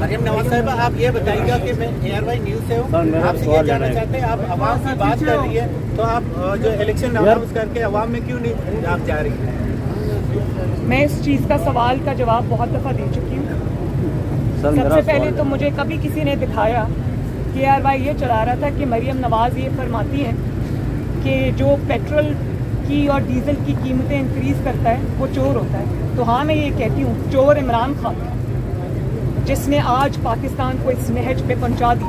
मरियम नवाज साहिबा, आप ये बताइएगा कि मैं ARY न्यूज़ से हूँ, आपसे ये जानना चाहते हैं, आप आवाम की बात कर रही है तो आप जो इलेक्शन अनाउंस करके आवाम में क्यों नहीं आप जा रही हैं? मैं इस चीज़ का सवाल का जवाब बहुत दफ़ा दे चुकी हूँ। सबसे पहले तो मुझे कभी किसी ने दिखाया कि ARY ये चला रहा था कि मरियम नवाज़ ये फरमाती हैं कि जो पेट्रोल की और डीजल की कीमतें इंक्रीज़ करता है वो चोर होता है। तो हाँ, मैं ये कहती हूँ, चोर इमरान खान जिसने आज पाकिस्तान को इस नहज पे पहुंचा दी,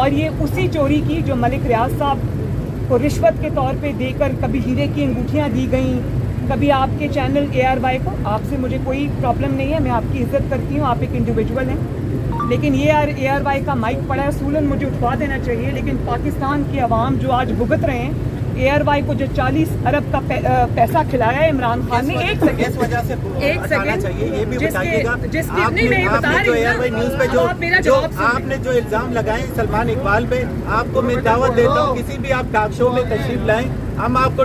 और ये उसी चोरी की जो मलिक रियाज साहब को रिश्वत के तौर पे देकर कभी हीरे की अंगूठियाँ दी गई, कभी आपके चैनल ARY को, आपसे मुझे कोई प्रॉब्लम नहीं है, मैं आपकी इज्जत करती हूँ, आप एक इंडिविजुअल हैं, लेकिन ये ARY का माइक पड़ा है, असूलन मुझे उठवा देना चाहिए। लेकिन पाकिस्तान के अवाम जो आज भुगत रहे हैं ARY को जो 40 अरब का पैसा खिलाया है इमरान खान ने, एक सेकंड ये भी बताइएगा, ARY न्यूज़ पे जो आपने जो इल्जाम लगाए सलमान इकबाल पे, आपको मैं दावत देता हूँ किसी भी आप टॉक शो में तशरीफ लाएं, हम आपको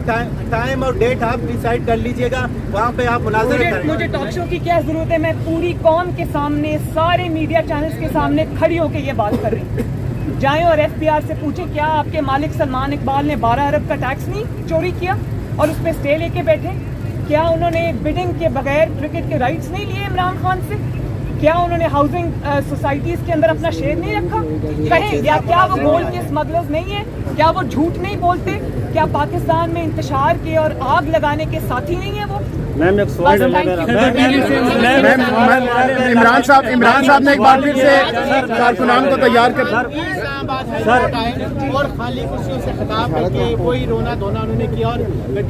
टाइम और डेट आप डिसाइड कर लीजिएगा, वहाँ पे आप मुनाज़रा करें। मुझे टॉक शो की क्या जरूरत है? मैं पूरी कौम के सामने, सारे मीडिया चैनल्स के सामने खड़ी होकर ये बात कर रही हूँ। जाएं और FBR से पूछें, क्या आपके मालिक सलमान इकबाल ने 12 अरब का टैक्स नहीं चोरी किया और उस पर स्टे लेके बैठे? क्या उन्होंने बिडिंग के बगैर क्रिकेट के राइट्स नहीं लिए इमरान खान से? क्या उन्होंने हाउसिंग सोसाइटीज के अंदर अपना शेयर नहीं रखा? कहें, या क्या वो गोल्ड के स्मगलर्स नहीं है? क्या वो झूठ नहीं बोलते? क्या पाकिस्तान में इंतशार के और आग लगाने के साथी नहीं है वो? मैम एक सवाल इमरान साहब ने एक बार फिर से कारकुनान को तैयार कर और खाली कुर्सियों से खिताब करके कोई रोना धोना उन्होंने किया, और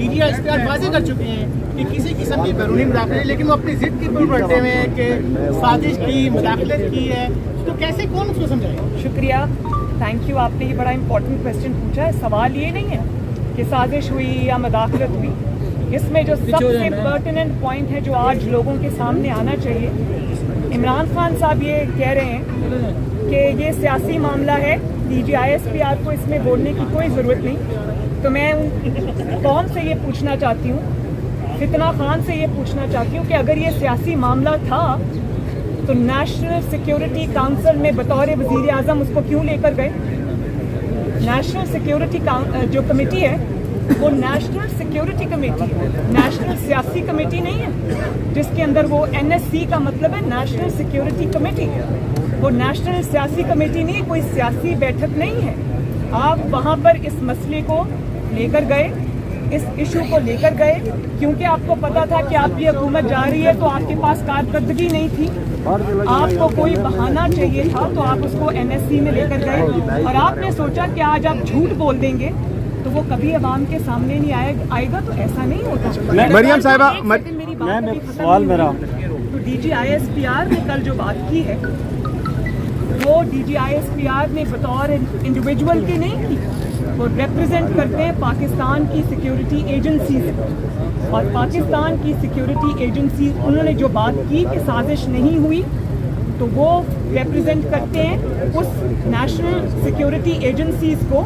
DGI इस पर वाज़ेह कर चुके हैं कि किसी किस्म की बैरूनी मुदाखलत, लेकिन वो अपनी जिद की पर बढ़ते हुए कि साजिश की, मुदाखलत की है, तो कैसे कौन उसको समझाएगा? शुक्रिया, थैंक यू, आपने ये बड़ा इंपॉर्टेंट क्वेश्चन पूछा है। सवाल ये नहीं है कि साजिश हुई या मुदाखलत हुई, इसमें जो सबसे पर्टिनेंट पॉइंट है जो आज लोगों के सामने आना चाहिए, इमरान खान साहब ये कह रहे हैं कि ये सियासी मामला है, DGI-SPR को इसमें बोलने की कोई ज़रूरत नहीं। तो मैं कौन से ये पूछना चाहती हूँ, फितना खान से ये पूछना चाहती हूँ कि अगर ये सियासी मामला था तो नेशनल सिक्योरिटी काउंसिल में बतौर वज़ीर आज़म उसको क्यों लेकर गए? नेशनल सिक्योरिटी जो कमेटी है वो नेशनल सिक्योरिटी कमेटी है, नेशनल सियासी कमेटी नहीं है, जिसके अंदर वो NSC का मतलब है नेशनल सिक्योरिटी कमेटी, वो नेशनल सियासी कमेटी नहीं, कोई सियासी बैठक नहीं है। आप वहाँ पर इस मसले को लेकर गए, इस इशू को लेकर गए क्योंकि आपको पता था कि आपकी हुकूमत जा रही है, तो आपके पास कारकर्दगी नहीं थी, आपको कोई बहाना चाहिए था, तो आप उसको NSC में लेकर गए और आपने सोचा कि आज आप झूठ बोल देंगे तो वो कभी अवाम के सामने नहीं आएगा। तो ऐसा नहीं होता। मरियम साहिबा, मेरी बात सवाल मेरा, तो DGI-SPR ने कल जो बात की है वो DGI-SPR ने बतौर इंडिविजुअल की नहीं की, वो रिप्रेजेंट करते हैं पाकिस्तान की सिक्योरिटी एजेंसीज, और पाकिस्तान की सिक्योरिटी एजेंसीज उन्होंने जो बात की कि साजिश नहीं हुई, तो वो रिप्रेजेंट करते हैं उस नेशनल सिक्योरिटी एजेंसीज को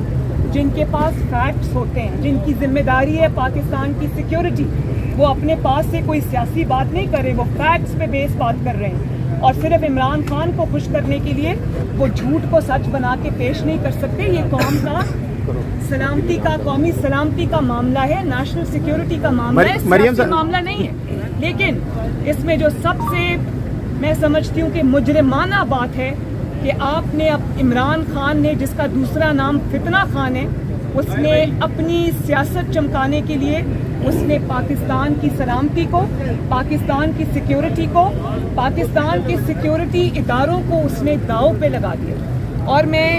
जिनके पास फैक्ट्स होते हैं, जिनकी जिम्मेदारी है पाकिस्तान की सिक्योरिटी। वो अपने पास से कोई सियासी बात नहीं कर रहे, वो फैक्ट्स पे बेस बात कर रहे हैं, और सिर्फ इमरान खान को खुश करने के लिए वो झूठ को सच बना के पेश नहीं कर सकते। ये कौम का सलामती का, कौमी सलामती का मामला है, नेशनल सिक्योरिटी का मामला है, सियासी मामला नहीं है। लेकिन इसमें जो सबसे मैं समझती हूँ कि मुजरिमाना बात है कि आपने अब इमरान खान ने, जिसका दूसरा नाम फितना खान है, उसने अपनी सियासत चमकाने के लिए उसने पाकिस्तान की सलामती को, पाकिस्तान की सिक्योरिटी को, पाकिस्तान के सिक्योरिटी इदारों को उसने दांव पे लगा दिया। और मैं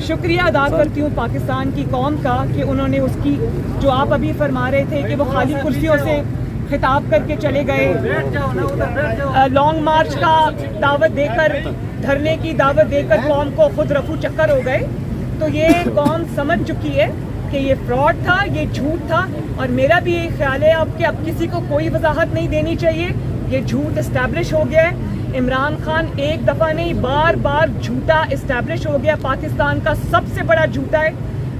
शुक्रिया अदा करती हूँ पाकिस्तान की कौम का कि उन्होंने उसकी, जो आप अभी फरमा रहे थे कि वो खाली कुर्सियों से खिताब करके चले गए, लॉन्ग मार्च का दावत देकर, धरने की दावत देकर कौम को खुद रफू चक्कर हो गए। तो ये कौम समझ चुकी है कि ये फ्रॉड था, ये झूठ था, और मेरा भी यही ख्याल है अब कि अब किसी को कोई वजाहत नहीं देनी चाहिए, ये झूठ इस्टेब्लिश हो गया है। इमरान खान एक दफ़ा नहीं, बार बार झूठा इस्टेब्लिश हो गया, पाकिस्तान का सबसे बड़ा झूठा है,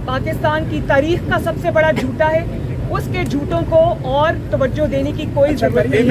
पाकिस्तान की तारीख का सबसे बड़ा झूठा है। उसके झूठों को और तवज्जो देने की कोई जरूरत नहीं है।